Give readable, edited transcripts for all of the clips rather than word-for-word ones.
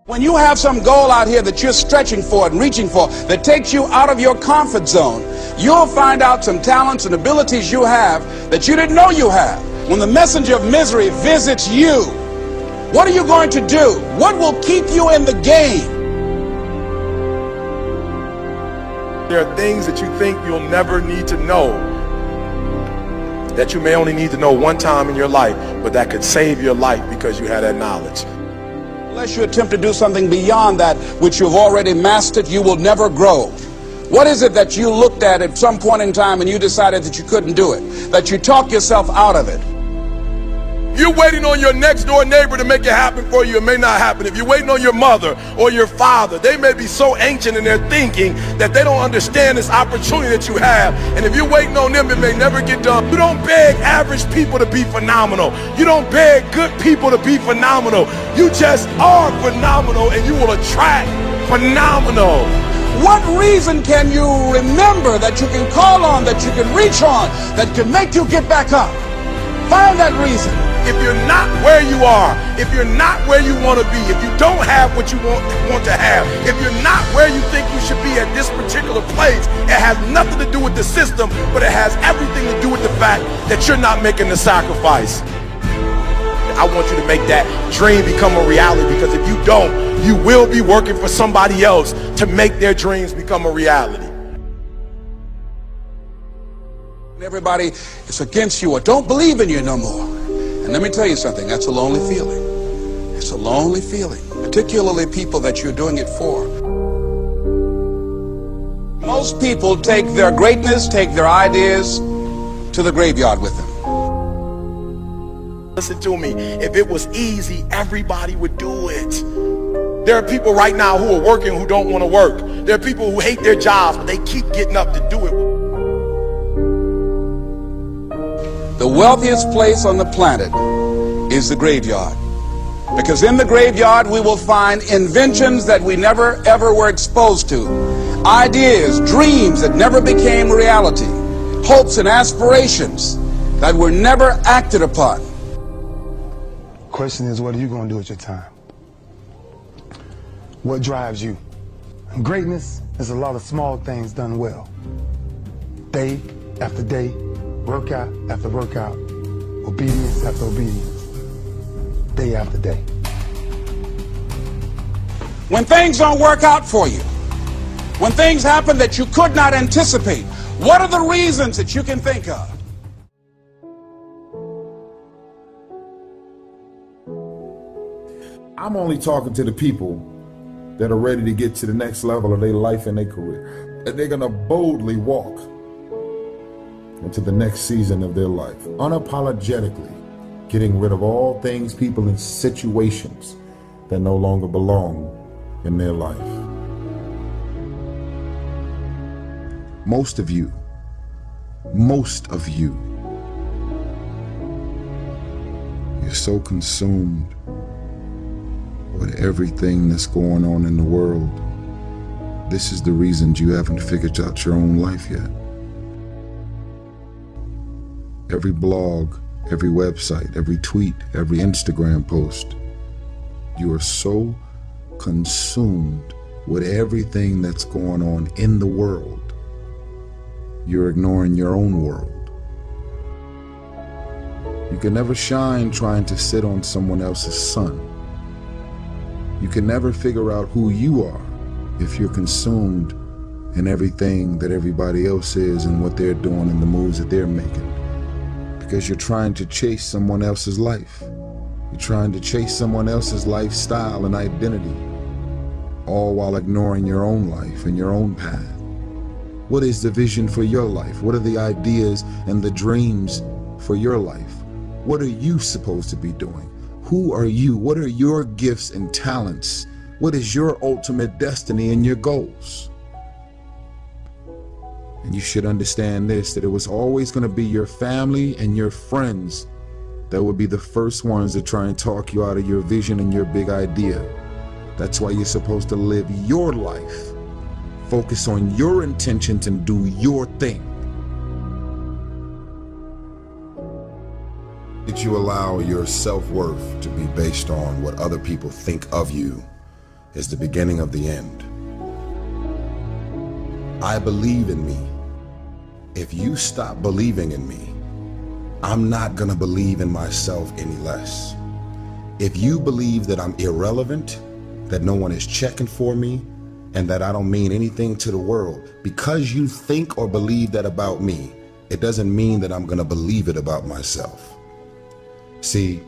When you have some goal out here that you're stretching for and reaching for that takes you out of your comfort zone, you'll find out some talents and abilities you have that you didn't know you have. When the messenger of misery visits you, what are you going to do? What will keep you in the game? There are things that you think you'll never need to know, that you may only need to know one time in your life, but that could save your life because you had that knowledge. Unless you attempt to do something beyond that which you've already mastered, you will never grow. What is it that you looked at some point in time and you decided that you couldn't do it, that you talked yourself out of it? You're waiting on your next door neighbor to make it happen for you. It may not happen. If you're waiting on your mother or your father, they may be so ancient in their thinking that they don't understand this opportunity that you have. And if you're waiting on them, it may never get done. You don't beg average people to be phenomenal. You don't beg good people to be phenomenal. You just are phenomenal, and you will attract phenomenal. What reason can you remember that you can call on, that you can reach on, that can make you get back up? Find that reason. If you're not where you are, if you're not where you want to be, if you don't have what you want to have, if you're not where you think you should be at this particular place, it has nothing to do with the system, but it has everything to do with the fact that you're not making the sacrifice. I want you to make that dream become a reality, because if you don't, you will be working for somebody else to make their dreams become a reality. Everybody is against you or don't believe in you no more. And let me tell you something, that's a lonely feeling. It's a lonely feeling, particularly people that you're doing it for. Most people take their greatness, take their ideas to the graveyard with them. Listen to me, if it was easy, everybody would do it. There are people right now who are working who don't want to work. There are people who hate their jobs, but they keep getting up to do it. The wealthiest place on the planet is the graveyard. Because in the graveyard we will find inventions that we never ever were exposed to. Ideas, dreams that never became reality. Hopes and aspirations that were never acted upon. The question is, what are you going to do with your time? What drives you? And greatness is a lot of small things done well. Day after day, workout after workout, obedience after obedience, day after day. When things don't work out for you, when things happen that you could not anticipate, what are the reasons that you can think of? I'm only talking to the people that are ready to get to the next level of their life and their career. And they're gonna boldly walk into the next season of their life, unapologetically getting rid of all things, people, and situations that no longer belong in their life. Most of you, you're so consumed with everything that's going on in the world. This is the reason you haven't figured out your own life yet. Every blog, every website, every tweet, every Instagram post, you are so consumed with everything that's going on in the world, you're ignoring your own world. You can never shine trying to sit on someone else's sun. You can never figure out who you are if you're consumed in everything that everybody else is and what they're doing and the moves that they're making. Because you're trying to chase someone else's life. You're trying to chase someone else's lifestyle and identity, all while ignoring your own life and your own path. What is the vision for your life? What are the ideas and the dreams for your life? What are you supposed to be doing? Who are you? What are your gifts and talents? What is your ultimate destiny and your goals? And you should understand this, that it was always going to be your family and your friends that would be the first ones to try and talk you out of your vision and your big idea. That's why you're supposed to live your life. Focus on your intentions and do your thing. Did you allow your self-worth to be based on what other people think of you is the beginning of the end. I believe in me. If you stop believing in me, I'm not gonna believe in myself any less. If you believe that I'm irrelevant, that no one is checking for me, and that I don't mean anything to the world, because you think or believe that about me, it doesn't mean that I'm gonna believe it about myself. See,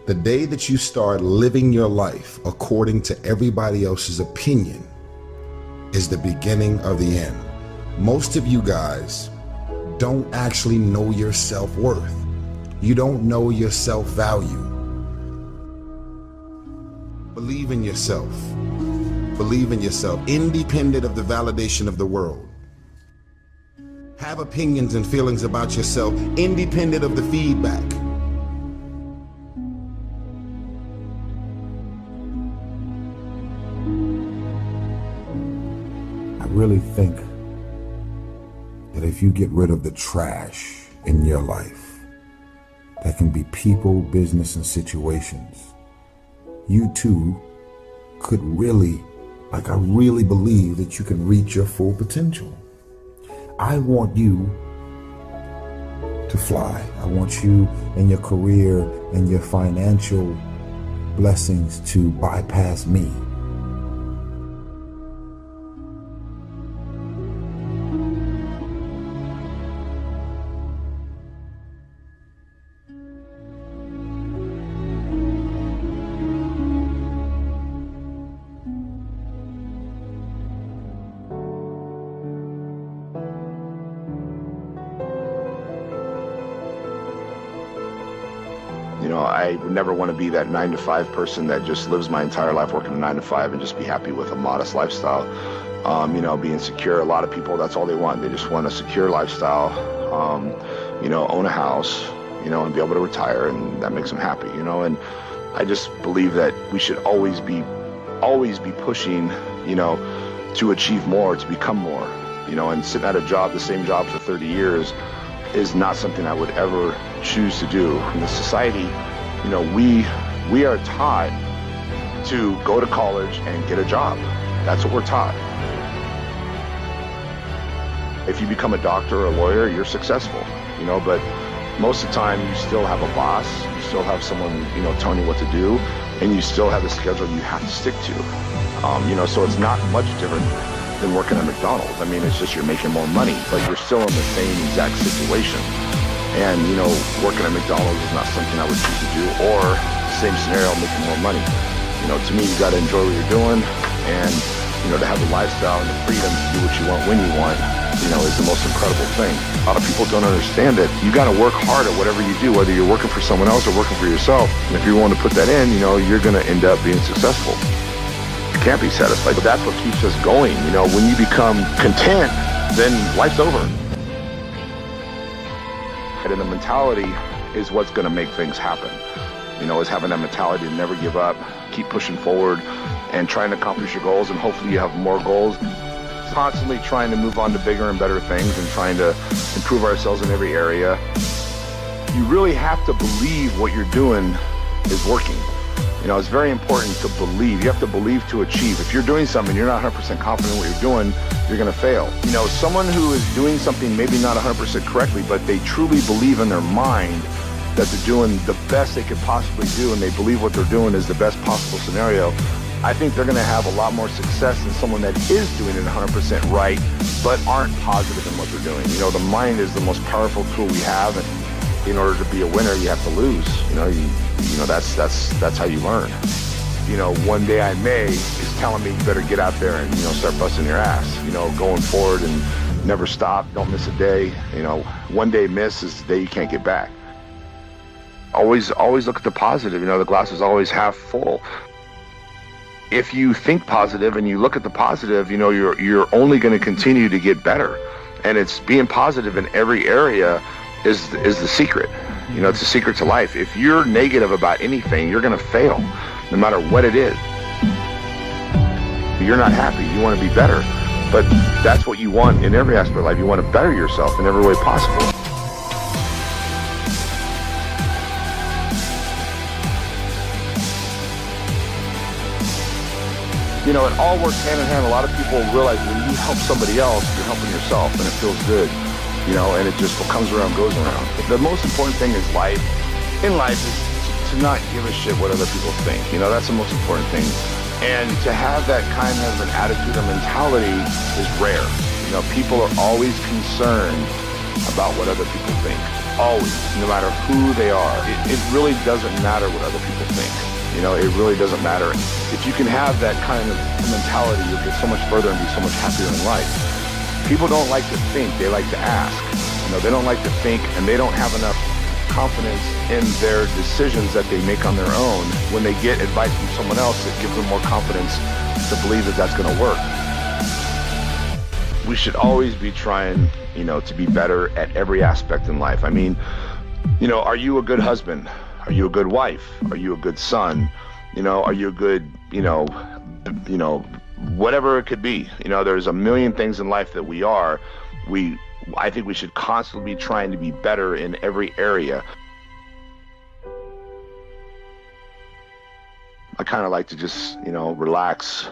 the day that you start living your life according to everybody else's opinion is the beginning of the end. Most of you guys don't actually know your self-worth. You don't know your self-value. Believe in yourself. Believe in yourself, independent of the validation of the world. Have opinions and feelings about yourself, independent of the feedback. I really think that if you get rid of the trash in your life, that can be people, business, and situations, you too could really, I really believe that you can reach your full potential. I want you to fly. I want you and your career and your financial blessings to bypass me. I would never want to be that 9-to-5 person that just lives my entire life working a 9-to-5 and just be happy with a modest lifestyle. Being secure. A lot of people, that's all they want. They just want a secure lifestyle, own a house, and be able to retire, and that makes them happy, and I just believe that we should always be pushing, to achieve more, to become more, and sitting at a job, the same job for 30 years is not something I would ever choose to do. In the society, we are taught to go to college and get a job. That's what we're taught. If you become a doctor or a lawyer, you're successsul, but most of the time you still have a boss, you still have someone, telling you what to do, and you still have a schedule you have to stick to. So it's not much different than working at McDonald's. I mean, it's just you're making more money, but you're still in the same exact situation. And, working at McDonald's is not something I would choose to do, or same scenario, making more money. To me, you got to enjoy what you're doing, and, to have the lifestyle and the freedom to do what you want when you want, is the most incredible thing. A lot of people don't understand that you got to work hard at whatever you do, whether you're working for someone else or working for yourself. And if you're willing to put that in, you're going to end up being successful. You can't be satisfied, but that's what keeps us going. When you become content, then life's over. And the mentality is what's going to make things happen. Is having that mentality to never give up, keep pushing forward, and trying to accomplish your goals, and hopefully you have more goals. Constantly trying to move on to bigger and better things and trying to improve ourselves in every area. You really have to believe what you're doing is working. It's very important to believe. You have to believe to achieve. If you're doing something, you're not 100% confident in what you're doing, you're going to fail. Someone who is doing something maybe not 100% correctly, but they truly believe in their mind that they're doing the best they could possibly do, and they believe what they're doing is the best possible scenario, I think they're going to have a lot more success than someone that is doing it 100% right, but aren't positive in what they're doing. The mind is the most powerful tool we have, and in order to be a winner, you have to lose. That's how you learn. One day I may is telling me you better get out there and, start busting your ass, going forward and never stop, don't miss a day. One day miss is the day you can't get back. Always look at the positive. The glass is always half full. If you think positive and you look at the positive, you're only going to continue to get better. And it's being positive in every area is the secret. It's the secret to life. If you're negative about anything, you're going to fail, no matter what it is. You're not happy. You want to be better. But that's what you want in every aspect of life. You want to better yourself in every way possible. you know, it all works hand in hand. A lot of people realize when you help somebody else, you're helping yourself, and it feels good, you know, and it just what comes around goes around. The most important thing is in life is to not give a shit what other people think. You know, that's the most important thing. And to have that kind of an attitude or mentality is rare. You know, people are always concerned about what other people think. Always, no matter who they are. It really doesn't matter what other people think. You know, it really doesn't matter. If you can have that kind of mentality, you'll get so much further and be so much happier in life. People don't like to think, they like to ask. You know, they don't like to think, and they don't have enough confidence in their decisions that they make on their own. When they get advice from someone else, it gives them more confidence to believe that that's going to work. We should always be trying, you know, to be better at every aspect in life. I mean, you know, are you a good husband? Are you a good wife? Are you a good son? You know, are you a good, you know, whatever it could be. You know, there's a million things in life that we are. I think we should constantly be trying to be better in every area. I kind of like to just, you know, relax,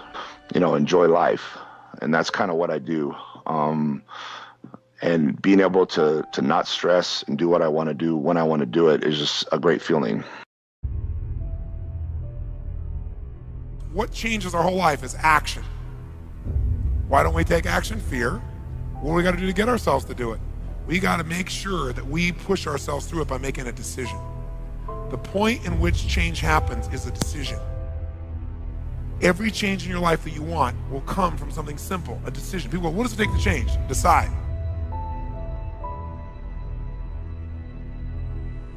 you know, enjoy life. And that's kind of what I do. And being able to not stress and do what I want to do when I want to do it is just a great feeling. What changes our whole life is action. Why don't we take action? Fear. What do we got to do to get ourselves to do it? We got to make sure that we push ourselves through it by making a decision. The point in which change happens is a decision. Every change in your life that you want will come from something simple, a decision. People go, what does it take to change? Decide.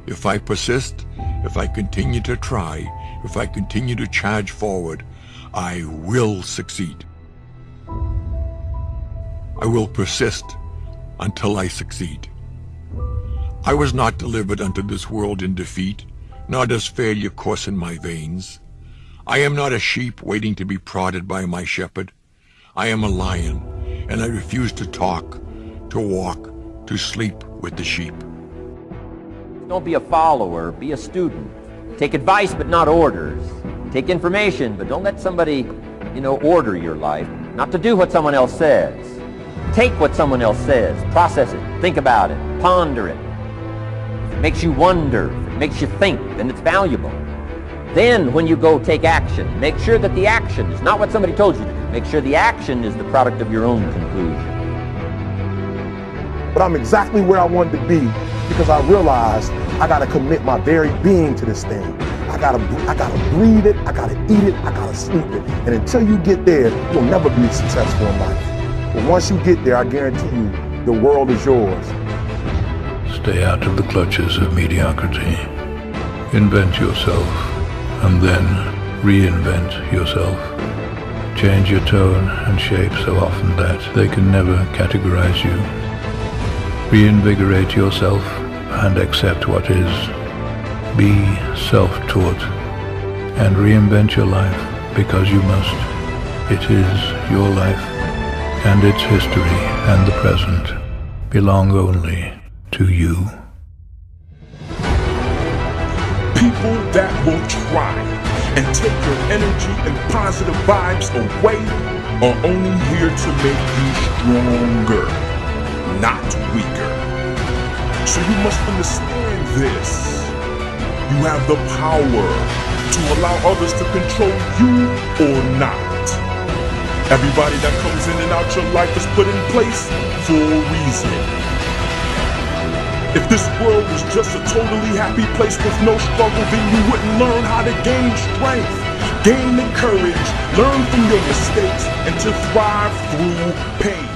If I persist, if I continue to try, if I continue to charge forward, I will succeed. I will persist until I succeed. I was not delivered unto this world in defeat, nor does failure course in my veins. I am not a sheep waiting to be prodded by my shepherd. I am a lion, and I refuse to talk, to walk, to sleep with the sheep. Don't be a follower, be a student. Take advice, but not orders. Take information, but don't let somebody, order your life. Not to do what someone else says. Take what someone else says, process it, think about it, ponder it. If it makes you wonder, if it makes you think, then it's valuable. Then when you go take action, make sure that the action is not what somebody told you to do. Make sure the action is the product of your own conclusion. But I'm exactly where I wanted to be because I realized I got to commit my very being to this thing. I gotta breathe it, I gotta eat it, I gotta sleep it. And until you get there, you'll never be successful in life. But once you get there, I guarantee you, the world is yours. Stay out of the clutches of mediocrity. Invent yourself, and then reinvent yourself. Change your tone and shape so often that they can never categorize you. Reinvigorate yourself and accept what is. Be self-taught and reinvent your life because you must. It is your life, and its history and the present belong only to you. People that will try and take your energy and positive vibes away are only here to make you stronger, not weaker. So you must understand this. You have the power to allow others to control you or not. Everybody that comes in and out your life is put in place for a reason. If this world was just a totally happy place with no struggle, then you wouldn't learn how to gain strength, gain the courage, learn from your mistakes, and to thrive through pain.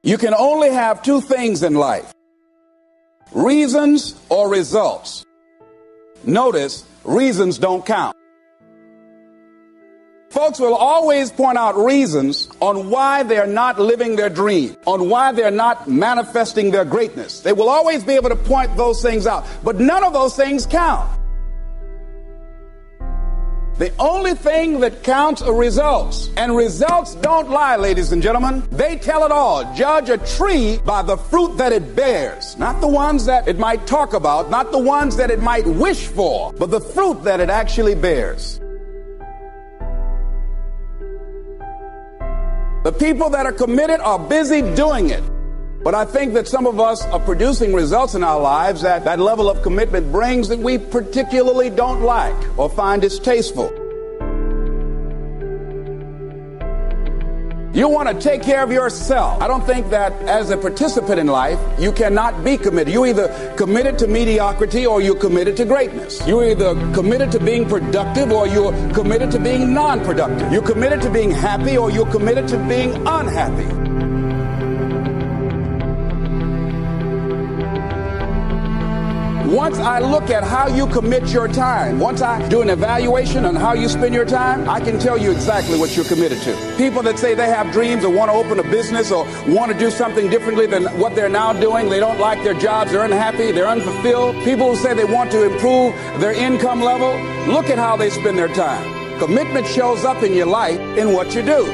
You can only have two things in life: reasons or results. Notice, reasons don't count. Folks will always point out reasons on why they're not living their dream, on why they're not manifesting their greatness. They will always be able to point those things out, but none of those things count. The only thing that counts are results. And results don't lie, ladies and gentlemen. They tell it all. Judge a tree by the fruit that it bears. Not the ones that it might talk about, not the ones that it might wish for, but the fruit that it actually bears. The people that are committed are busy doing it. But I think that some of us are producing results in our lives that level of commitment brings that we particularly don't like or find distasteful. You want to take care of yourself. I don't think that as a participant in life, you cannot be committed. You're either committed to mediocrity or you're committed to greatness. You're either committed to being productive or you're committed to being non-productive. You're committed to being happy or you're committed to being unhappy. Once I look at how you commit your time, once I do an evaluation on how you spend your time, I can tell you exactly what you're committed to. People that say they have dreams or want to open a business or want to do something differently than what they're now doing, they don't like their jobs, they're unhappy, they're unfulfilled. People who say they want to improve their income level, look at how they spend their time. Commitment shows up in your life in what you do.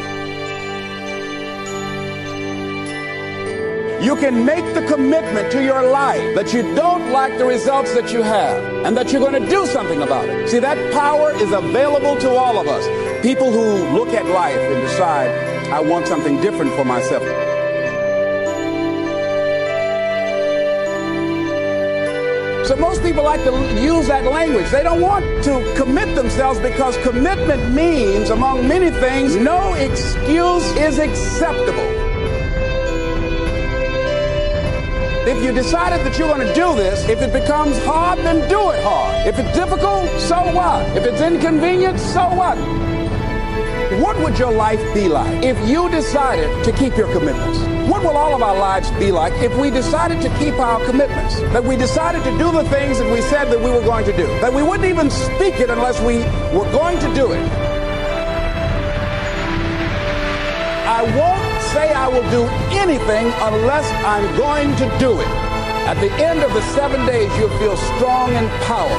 You can make the commitment to your life that you don't like the results that you have and that you're going to do something about it. See, that power is available to all of us. People who look at life and decide, I want something different for myself. So most people like to use that language. They don't want to commit themselves because commitment means, among many things, no excuse is acceptable. If you decided that you're going to do this, if it becomes hard, then do it hard. If it's difficult, so what? If it's inconvenient, so what? What would your life be like if you decided to keep your commitments? What will all of our lives be like if we decided to keep our commitments? That we decided to do the things that we said that we were going to do. That we wouldn't even speak it unless we were going to do it. I won't say I will do anything unless I'm going to do it. At the end of the 7 days, you'll feel strong and powerful.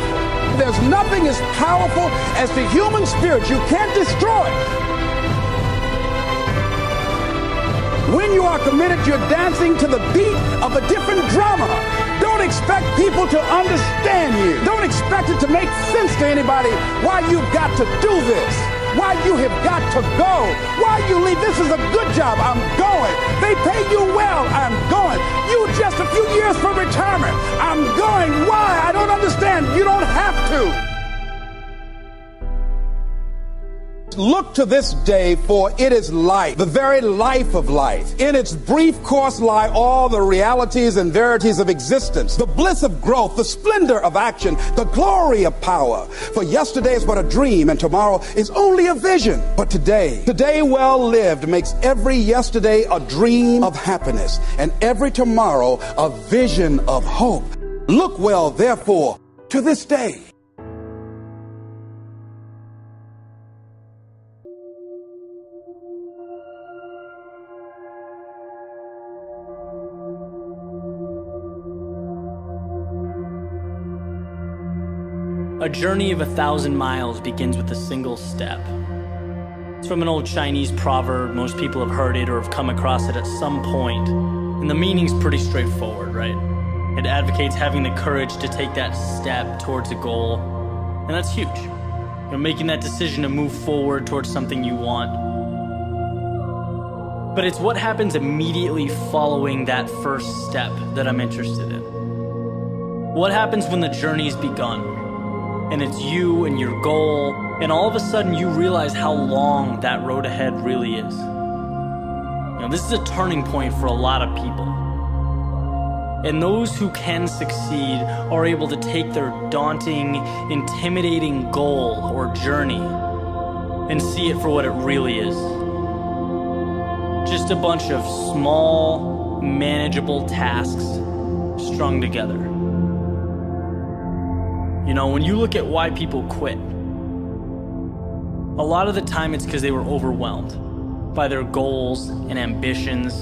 There's nothing as powerful as the human spirit. You can't destroy it. When you are committed, you're dancing to the beat of a different drummer. Don't expect people to understand you. Don't expect it to make sense to anybody why you've got to do this. Why you have got to go. Why you leave. This is a good job. I'm going. They pay you well. I'm going. You just a few years from retirement. I'm going. Why? I don't understand. You don't have to. Look to this day, for it is life, the very life of life. In its brief course lie all the realities and verities of existence, the bliss of growth, the splendor of action, the glory of power. For yesterday is but a dream, and tomorrow is only a vision. But today well lived, makes every yesterday a dream of happiness, and every tomorrow a vision of hope. Look well, therefore, to this day. A journey of 1,000 miles begins with a single step. It's from an old Chinese proverb. Most people have heard it or have come across it at some point. And the meaning's pretty straightforward, right? It advocates having the courage to take that step towards a goal. And that's huge. You know, making that decision to move forward towards something you want. But it's what happens immediately following that first step that I'm interested in. What happens when the journey's begun? And it's you and your goal, and all of a sudden you realize how long that road ahead really is. You know, this is a turning point for a lot of people. And those who can succeed are able to take their daunting, intimidating goal or journey and see it for what it really is. Just a bunch of small, manageable tasks strung together. You know, when you look at why people quit, a lot of the time it's because they were overwhelmed by their goals and ambitions.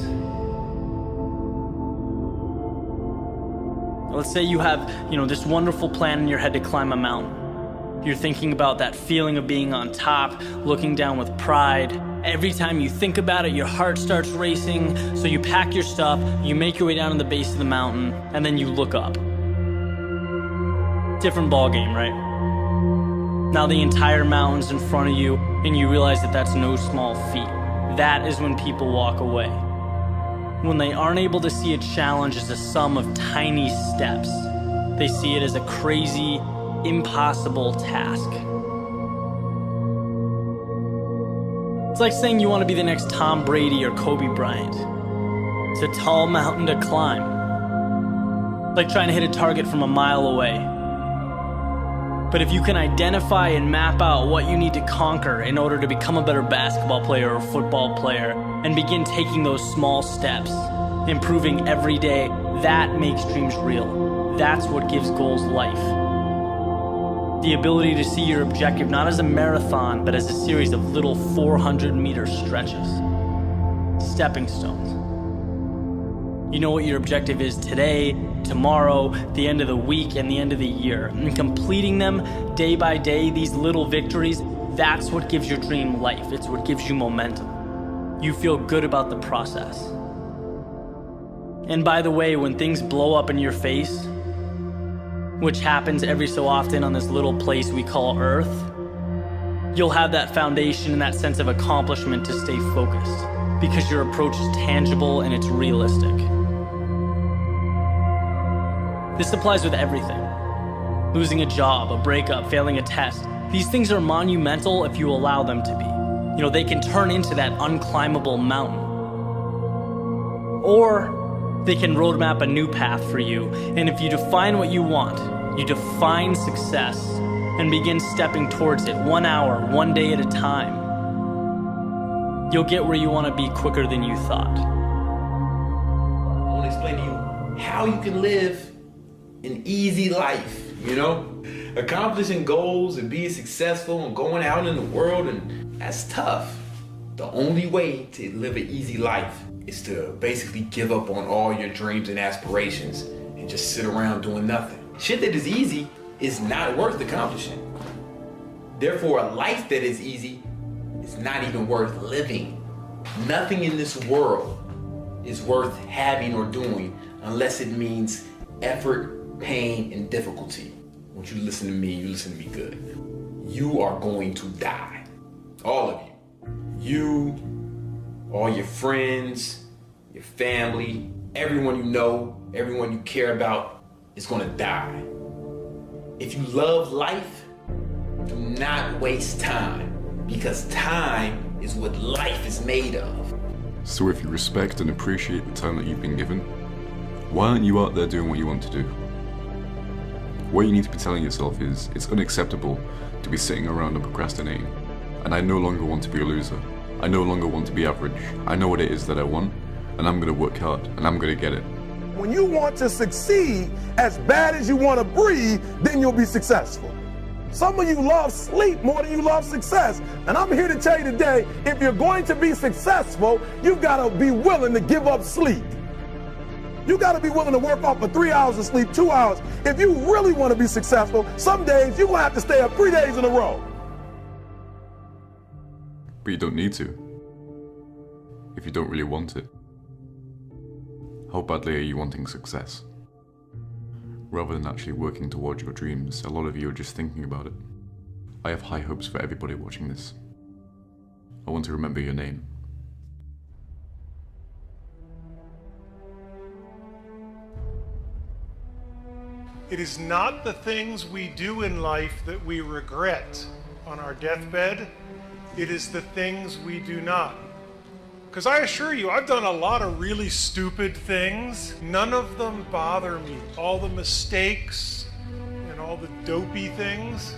Let's say you have, this wonderful plan in your head to climb a mountain. You're thinking about that feeling of being on top, looking down with pride. Every time you think about it, your heart starts racing. So you pack your stuff, you make your way down to the base of the mountain, and then you look up. Different ball game, right? Now the entire mountain's in front of you, and you realize that that's no small feat. That is when people walk away. When they aren't able to see a challenge as a sum of tiny steps, they see it as a crazy, impossible task. It's like saying you want to be the next Tom Brady or Kobe Bryant. It's a tall mountain to climb. Like trying to hit a target from a mile away. But if you can identify and map out what you need to conquer in order to become a better basketball player or football player, and begin taking those small steps, improving every day, that makes dreams real. That's what gives goals life. The ability to see your objective not as a marathon, but as a series of little 400-meter stretches. Stepping stones. You know what your objective is today, tomorrow, the end of the week, and the end of the year. And completing them day by day, these little victories, that's what gives your dream life. It's what gives you momentum. You feel good about the process. And by the way, when things blow up in your face, which happens every so often on this little place we call Earth, you'll have that foundation and that sense of accomplishment to stay focused, because your approach is tangible and it's realistic. This applies with everything. Losing a job, a breakup, failing a test. These things are monumental if you allow them to be. You know, they can turn into that unclimbable mountain. Or they can roadmap a new path for you. And if you define what you want, you define success, and begin stepping towards it 1 hour, 1 day at a time, you'll get where you want to be quicker than you thought. I want to explain to you how you can live an easy life, you know? Accomplishing goals and being successful and going out in the world, and that's tough. The only way to live an easy life is to basically give up on all your dreams and aspirations and just sit around doing nothing. Shit that is easy is not worth accomplishing. Therefore, a life that is easy is not even worth living. Nothing in this world is worth having or doing unless it means effort, pain, and difficulty. Once you listen to me, you listen to me good. You are going to die. All of you. You, all your friends, your family, everyone you know, everyone you care about is going to die. If you love life, do not waste time, because time is what life is made of. So if you respect and appreciate the time that you've been given, why aren't you out there doing what you want to do? What you need to be telling yourself is, it's unacceptable to be sitting around and procrastinating. And I no longer want to be a loser. I no longer want to be average. I know what it is that I want, and I'm going to work hard, and I'm going to get it. When you want to succeed as bad as you want to breathe, then you'll be successful. Some of you love sleep more than you love success. And I'm here to tell you today, if you're going to be successful, you've got to be willing to give up sleep. You got to be willing to work off for 3 hours of sleep, 2 hours. If you really want to be successful, some days you're going to have to stay up 3 days in a row. But you don't need to, if you don't really want it. How badly are you wanting success? Rather than actually working towards your dreams, a lot of you are just thinking about it. I have high hopes for everybody watching this. I want to remember your name. It is not the things we do in life that we regret on our deathbed. It is the things we do not. Because I assure you, I've done a lot of really stupid things. None of them bother me. All the mistakes and all the dopey things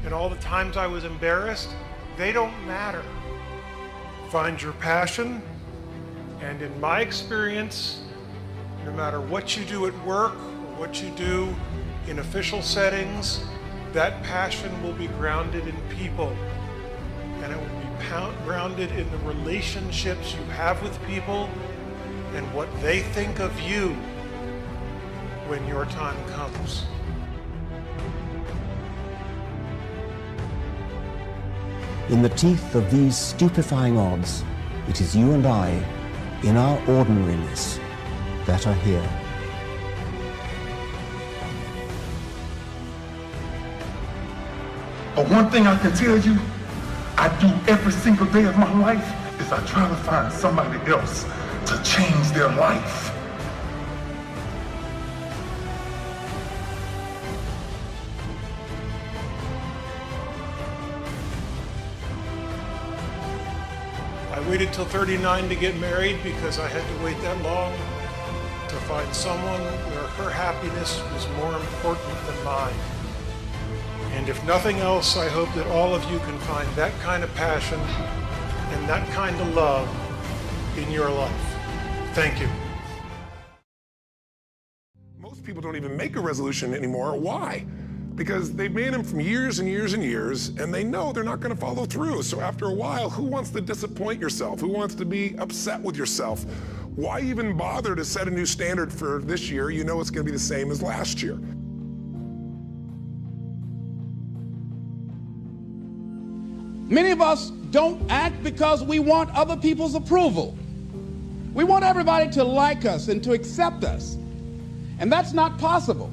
and all the times I was embarrassed, they don't matter. Find your passion, and in my experience, no matter what you do at work or what you do in official settings, that passion will be grounded in people, and it will be grounded in the relationships you have with people and what they think of you when your time comes. In the teeth of these stupefying odds, it is you and I, in our ordinariness, that are here. But one thing I can tell you, I do every single day of my life, is I try to find somebody else to change their life. I waited till 39 to get married because I had to wait that long to find someone where her happiness was more important than mine. And if nothing else, I hope that all of you can find that kind of passion and that kind of love in your life. Thank you. Most people don't even make a resolution anymore. Why? Because they've made them from years and years and years, and they know they're not going to follow through. So after a while, who wants to disappoint yourself? Who wants to be upset with yourself? Why even bother to set a new standard for this year? You know it's going to be the same as last year. Many of us don't act because we want other people's approval. We want everybody to like us and to accept us. And that's not possible.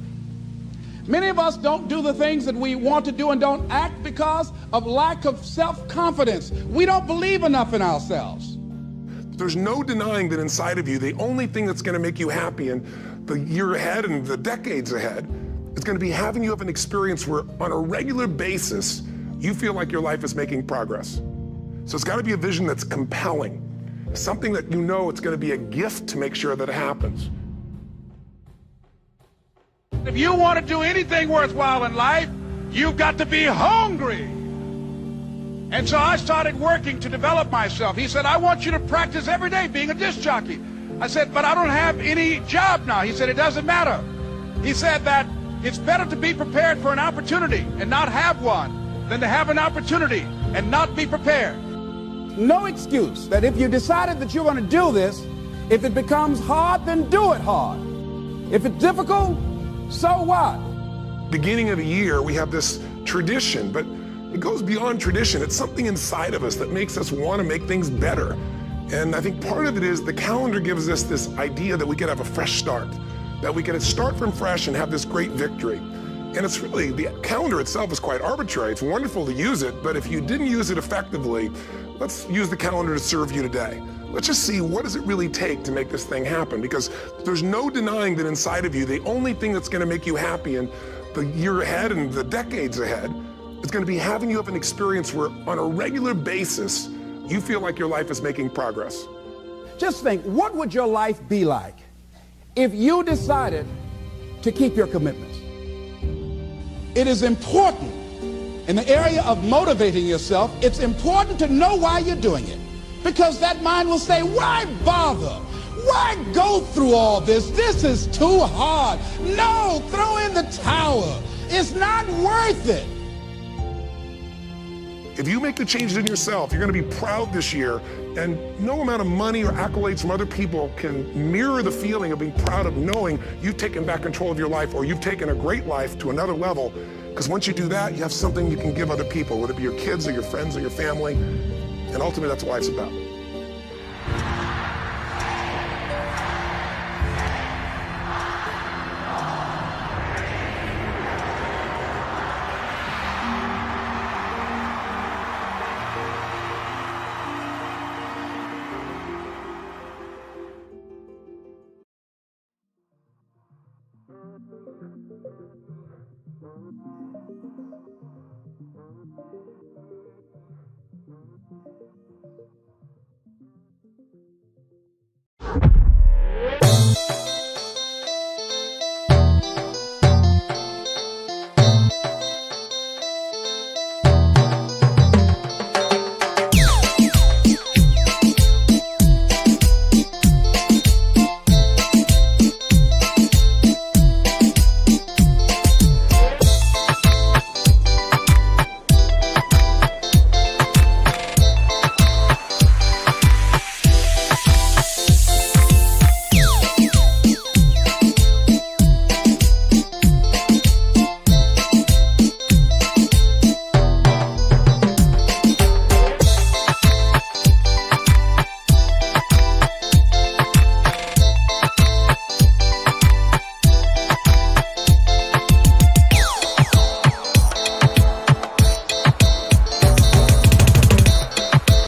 Many of us don't do the things that we want to do and don't act because of lack of self-confidence. We don't believe enough in ourselves. There's no denying that inside of you, the only thing that's going to make you happy in the year ahead and the decades ahead is going to be having you have an experience where on a regular basis, you feel like your life is making progress. So it's got to be a vision that's compelling, something that you know it's going to be a gift to make sure that it happens. If you want to do anything worthwhile in life, you've got to be hungry. And so I started working to develop myself. He said, I want you to practice every day being a disc jockey. I said, but I don't have any job now. He said, it doesn't matter. He said that it's better to be prepared for an opportunity and not have one than to have an opportunity and not be prepared. No excuse that if you decided that you're going to do this, if it becomes hard, then do it hard. If it's difficult, so what? Beginning of the year, we have this tradition, but it goes beyond tradition. It's something inside of us that makes us want to make things better. And I think part of it is the calendar gives us this idea that we can have a fresh start, that we can start from fresh and have this great victory. And it's really, the calendar itself is quite arbitrary. It's wonderful to use it, but if you didn't use it effectively, let's use the calendar to serve you today. Let's just see, what does it really take to make this thing happen? Because there's no denying that inside of you, the only thing that's going to make you happy in the year ahead and the decades ahead is going to be having you have an experience where on a regular basis, you feel like your life is making progress. Just think, what would your life be like if you decided to keep your commitments? It is important in the area of motivating yourself, it's important to know why you're doing it. Because that mind will say, why bother? Why go through all this? This is too hard. No, throw in the towel. It's not worth it. If you make the changes in yourself, you're going to be proud this year, and no amount of money or accolades from other people can mirror the feeling of being proud of knowing you've taken back control of your life or you've taken a great life to another level. Because once you do that, you have something you can give other people, whether it be your kids or your friends or your family. And ultimately, that's what life's about.